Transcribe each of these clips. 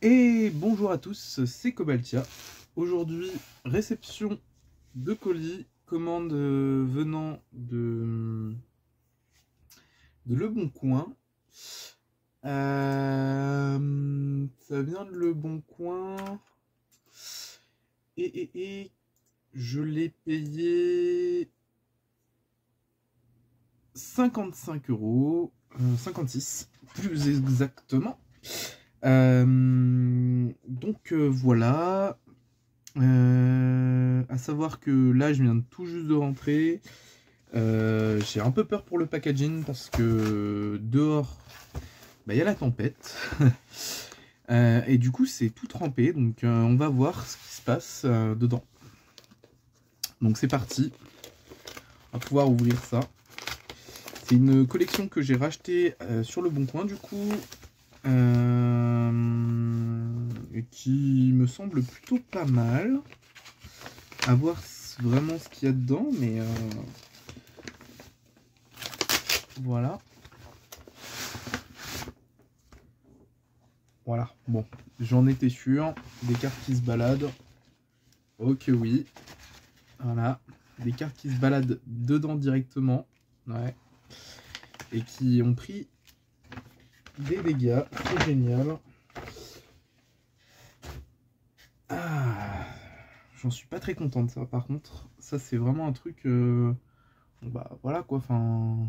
Et bonjour à tous, c'est Cobaltia. Aujourd'hui, réception de colis, commande venant de Le Bon Coin. Ça vient de Le Bon Coin. Et je l'ai payé 55 €, 56 plus exactement. Voilà. À savoir que là, je viens tout juste de rentrer. J'ai un peu peur pour le packaging parce que dehors, bah, y a la tempête. Et du coup, c'est tout trempé. Donc, on va voir ce qui se passe dedans. Donc, c'est parti. On va pouvoir ouvrir ça. C'est une collection que j'ai rachetée sur Le Bon Coin, du coup. Et qui me semble plutôt pas mal. À voir vraiment ce qu'il y a dedans, mais voilà. Voilà, bon, j'en étais sûr. Des cartes qui se baladent. Ok, oui. Voilà, des cartes qui se baladent dedans directement. Ouais. Et qui ont pris des dégâts. C'est génial. Ah, j'en suis pas très content de ça, par contre. Ça, c'est vraiment un truc... bah, voilà, quoi, enfin...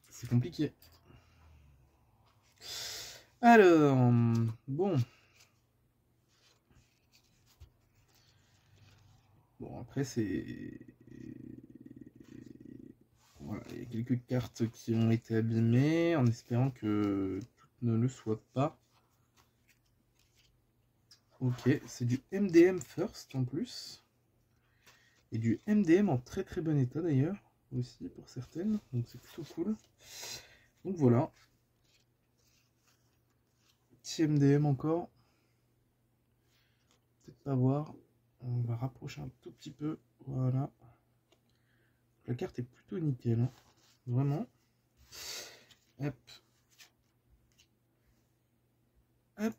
C'est compliqué. Alors, bon. Bon, après, c'est... Voilà, il y a quelques cartes qui ont été abîmées, en espérant que toutes ne le soient pas. Ok, c'est du MDM First en plus. Et du MDM en très très bon état d'ailleurs, aussi pour certaines, donc c'est plutôt cool. Donc voilà. Petit MDM encore. Peut-être pas voir. On va rapprocher un tout petit peu. Voilà. La carte est plutôt nickel, hein. Vraiment. Hop. Hop.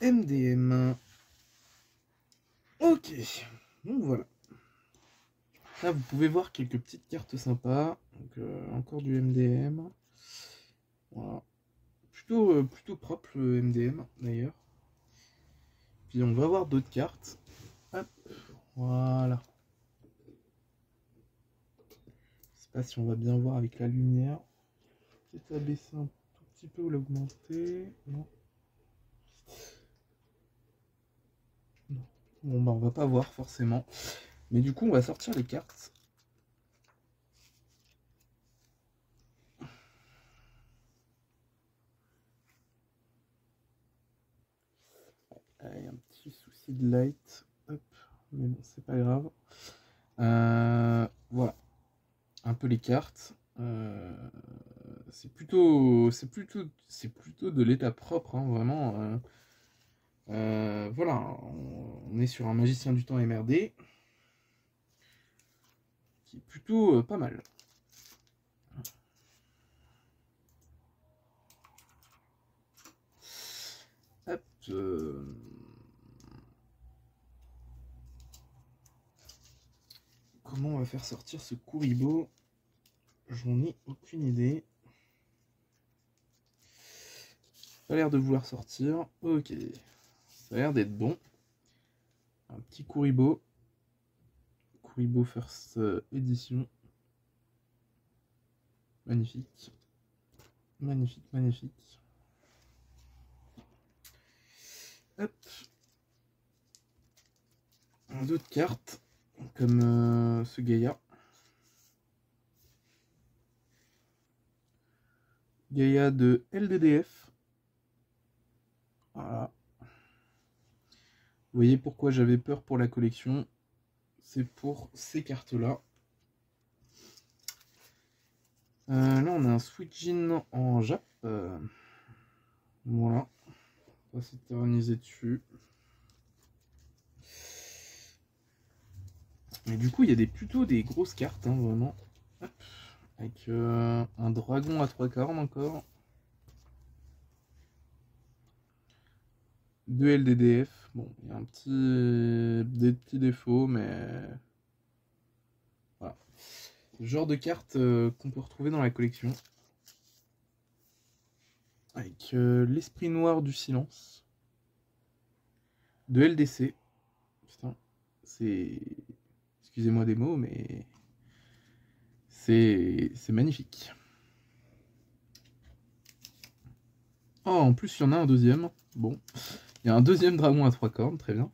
MDM. Ok. Donc voilà. Là, vous pouvez voir quelques petites cartes sympas. Donc, encore du MDM. Voilà. Plutôt propre le MDM d'ailleurs. Puis on va voir d'autres cartes. Hop. Voilà. Je sais pas si on va bien voir avec la lumière. Peut-être la baisser un tout petit peu ou l'augmenter. Non. Non. Bon bah on va pas voir forcément. Mais du coup on va sortir les cartes. Il y a un petit souci de light. Hop. Mais bon c'est pas grave. Voilà. Un peu les cartes. C'est plutôt de l'état propre, hein, vraiment. Voilà, on est sur un magicien du temps MRD qui est plutôt pas mal. Hop, comment on va faire sortir ce Kuribo? J'en ai aucune idée. Pas l'air de vouloir sortir. Ok, ça a l'air d'être bon. Un petit Kuribo. Kuribo First Edition. Magnifique. Magnifique, magnifique. Hop. D'autres cartes, comme ce Gaïa. Gaïa de LDDF. Voilà. Vous voyez pourquoi j'avais peur pour la collection. C'est pour ces cartes-là. Là, on a un Suijin en Jap. Voilà. On va s'éterniser dessus. Mais du coup, il y a plutôt des grosses cartes, hein, vraiment. Hop. Avec un dragon à 3 cornes encore. 2 LDDF. Bon, il y a des petits défauts, mais voilà. Le genre de carte qu'on peut retrouver dans la collection. Avec l'esprit noir du silence. De LDC. Putain, c'est... Excusez-moi des mots, mais... C'est magnifique. Oh, en plus, il y en a un deuxième. Bon. Il y a un deuxième dragon à 3 cornes, très bien.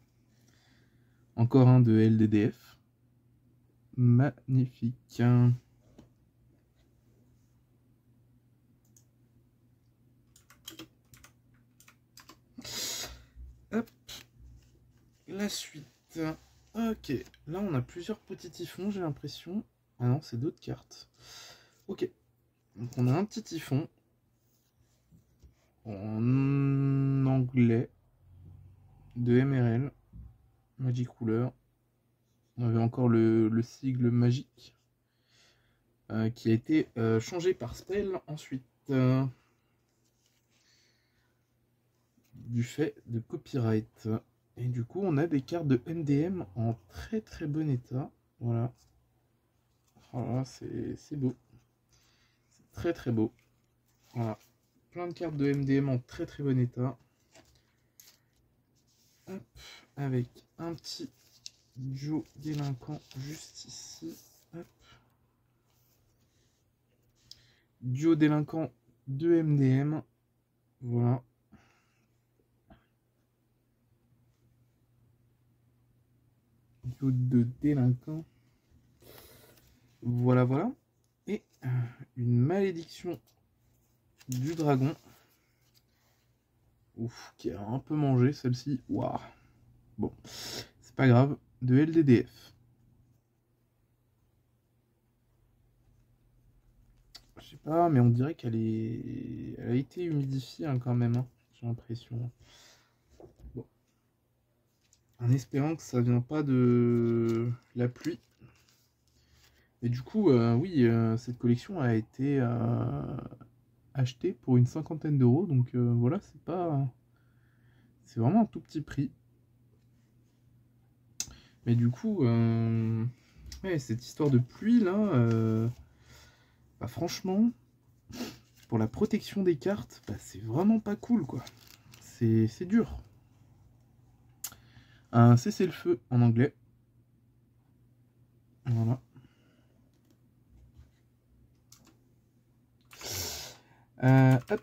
Encore un de LDDF. Magnifique. Hop. La suite. Ok. Là, on a plusieurs petits typhons, j'ai l'impression. Ah non, c'est d'autres cartes. Ok. Donc, on a un petit typhon. En anglais. De MRL. Magic Ruler. On avait encore le sigle magique. Qui a été changé par Spell ensuite. Du fait de copyright. Et du coup, on a des cartes de MDM en très très bon état. Voilà. Voilà, c'est beau. C'est très très beau. Voilà. Plein de cartes de MDM en très très bon état. Hop. Avec un petit duo délinquant juste ici. Hop. Duo délinquant de MDM. Voilà. Duo de délinquants. Voilà, voilà. Et une malédiction du dragon. Ouf, qui a un peu mangé celle-ci. Waouh. Bon, c'est pas grave. De LDDF. Je sais pas, mais on dirait qu'elle est... Elle a été humidifiée hein, quand même. Hein, j'ai l'impression. Bon. En espérant que ça vient pas de la pluie. Et du coup, oui, cette collection a été achetée pour une 50aine d'euros. Donc voilà, c'est pas... C'est vraiment un tout petit prix. Mais du coup, ouais, cette histoire de pluie là, bah, franchement, pour la protection des cartes, bah, c'est vraiment pas cool quoi. C'est dur. Un cessez-le-feu en anglais. Voilà. Hop.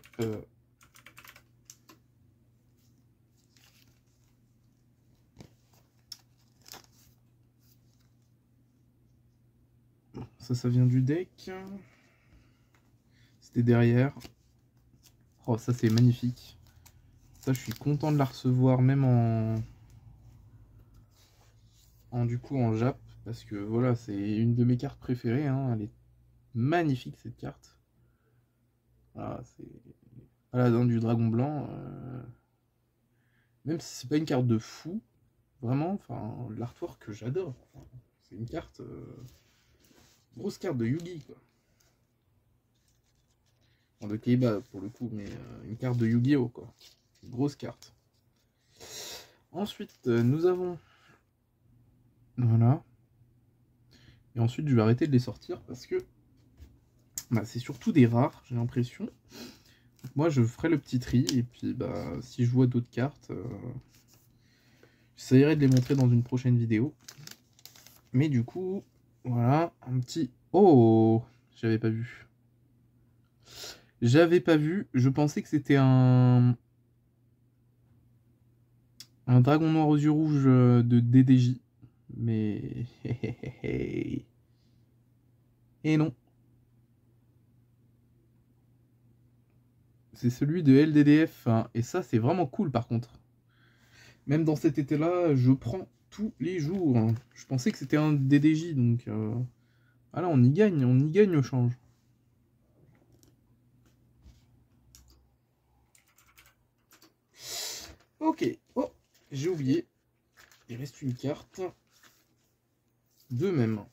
Ça vient du deck. C'était derrière. Oh, ça c'est magnifique. Ça, je suis content de la recevoir, même du coup en Jap, parce que voilà, c'est une de mes cartes préférées. Hein. Elle est magnifique cette carte. Voilà, c'est Paladin du Dragon Blanc. Même si c'est pas une carte de fou, vraiment, enfin, l'artwork que j'adore. C'est une carte, grosse carte de Yugi, quoi. Enfin, de Keiba pour le coup, mais une carte de Yu-Gi-Oh, quoi. Une grosse carte. Ensuite, nous avons... Voilà. Et ensuite, je vais arrêter de les sortir parce que bah, c'est surtout des rares, j'ai l'impression. Donc, moi, je ferai le petit tri. Et puis, bah, si je vois d'autres cartes, j'essaierai de les montrer dans une prochaine vidéo. Mais du coup, voilà, un petit... Oh, j'avais pas vu. J'avais pas vu. Je pensais que c'était un dragon noir aux yeux rouges de DDJ. Mais... Et non. C'est celui de LDDF. Hein. Et ça, c'est vraiment cool par contre. Même dans cet été-là, je prends tous les jours. Hein. Je pensais que c'était un DDJ. Donc, ah là, on y gagne au change. Ok. Oh, j'ai oublié. Il reste une carte. Deux même.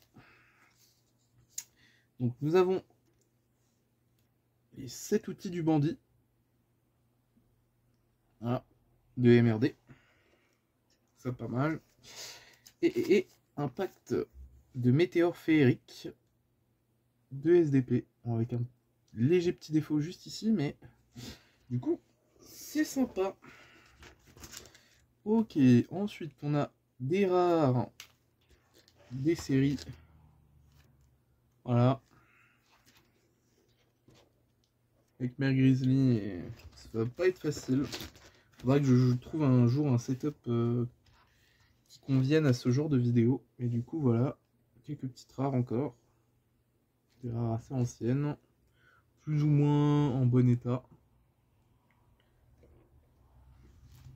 Donc, nous avons les 7 outils du bandit. Voilà, de MRD. Ça pas mal. Et un pacte de météore féerique de SDP. Avec un léger petit défaut juste ici, mais du coup, c'est sympa. Ok, ensuite on a des rares, des séries. Voilà. Avec Mère Grizzly, ça va pas être facile. Faudra que je trouve un jour un setup qui convienne à ce genre de vidéo. Et du coup, voilà, quelques petites rares encore. Des rares assez anciennes, plus ou moins en bon état.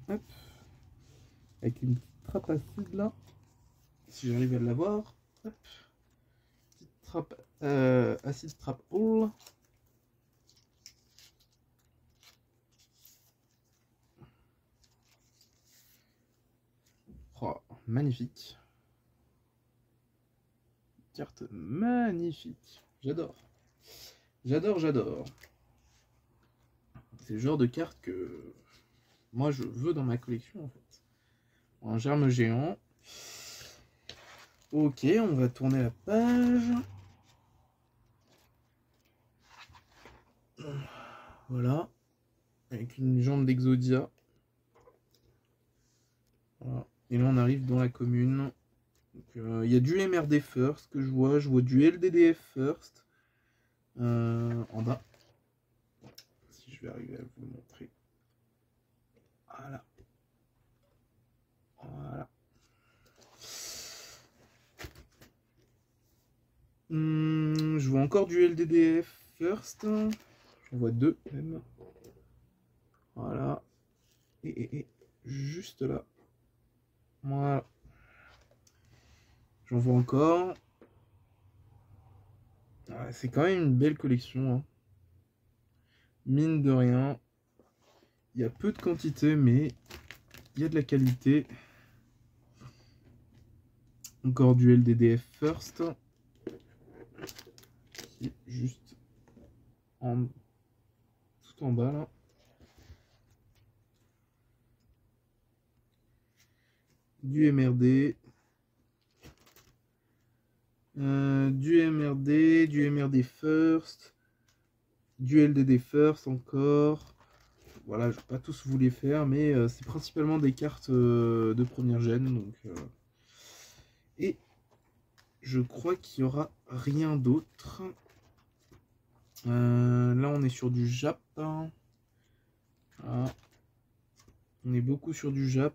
Hop. Avec une petite trappe acide là, si j'arrive à l'avoir. Hop. Petite trappe acide trap hole. Oh, magnifique. Carte magnifique. J'adore. J'adore, j'adore. C'est le genre de carte que moi je veux dans ma collection en fait. Un germe géant. Ok, on va tourner la page. Voilà. Avec une jambe d'Exodia. Voilà. Et là on arrive dans la commune. Il y a du MRD First que je vois du LDDF First en bas. Si je vais arriver à vous le montrer. Voilà. Voilà. Je vois encore du LDDF First. J'en vois 2 même. Voilà. Et juste là. Voilà. J'en vois encore. Ouais, c'est quand même une belle collection. Hein. Mine de rien. Il y a peu de quantité, mais il y a de la qualité. Encore du LDDF First. Qui est juste tout en bas là. Du MRD. Du MRD First. Du LDD First encore. Voilà, je vais pas tous vous les faire, mais c'est principalement des cartes de première gêne. Donc, et je crois qu'il n'y aura rien d'autre. Là, on est sur du Jap. Hein. Voilà. On est beaucoup sur du Jap.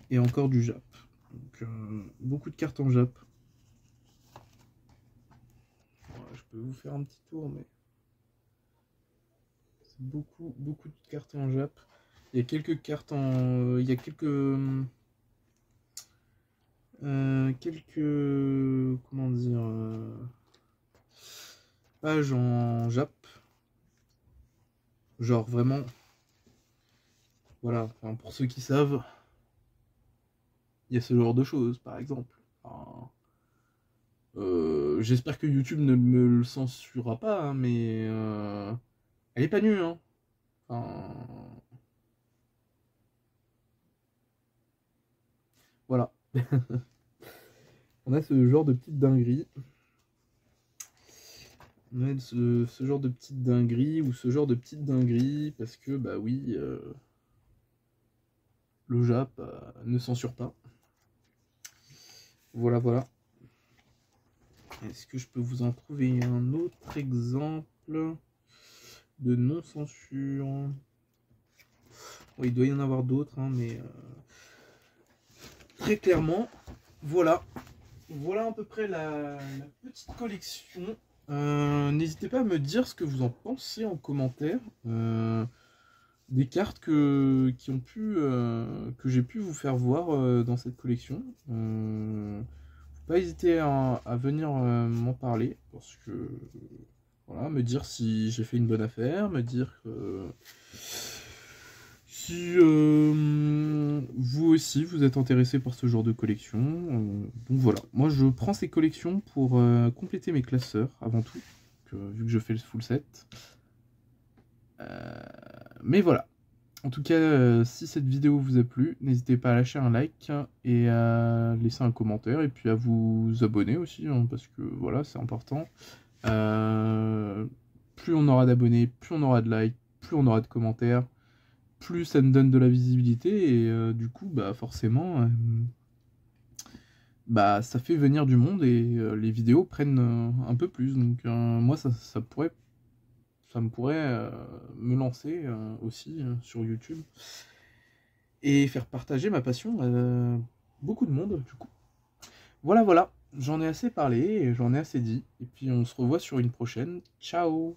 Et encore du Jap. Donc, beaucoup de cartes en Jap. Voilà, je peux vous faire un petit tour, mais c'est beaucoup de cartes en Jap. Il y a quelques cartes en... il y a quelques comment dire pages en Jap. Genre vraiment... Voilà, enfin, pour ceux qui savent, il y a ce genre de choses, par exemple. Enfin, j'espère que YouTube ne me le censurera pas, hein, mais elle est pas nue, hein. Enfin, voilà. On a ce genre de petite dinguerie. On a ce genre de petite dinguerie ou ce genre de petite dinguerie parce que, bah oui, le Jap ne censure pas. Voilà, voilà. Est-ce que je peux vous en trouver un autre exemple de non-censure? Oui, il doit y en avoir d'autres, hein, mais très clairement, voilà. Voilà à peu près la petite collection. N'hésitez pas à me dire ce que vous en pensez en commentaire. Des cartes que j'ai pu vous faire voir dans cette collection. Faut pas hésiter à venir m'en parler parce que voilà, me dire si j'ai fait une bonne affaire, me dire si vous aussi vous êtes intéressé par ce genre de collection. Donc voilà, moi je prends ces collections pour compléter mes classeurs avant tout. vu que je fais le full set. Mais voilà. En tout cas, si cette vidéo vous a plu, n'hésitez pas à lâcher un like et à laisser un commentaire et puis à vous abonner aussi, hein, parce que voilà, c'est important. Plus on aura d'abonnés, plus on aura de likes, plus on aura de commentaires, plus ça me donne de la visibilité et du coup, bah forcément, bah ça fait venir du monde et les vidéos prennent un peu plus. Donc moi, ça me pourrait me lancer aussi sur YouTube et faire partager ma passion à beaucoup de monde du coup. Voilà, j'en ai assez parlé, j'en ai assez dit, et puis on se revoit sur une prochaine. Ciao!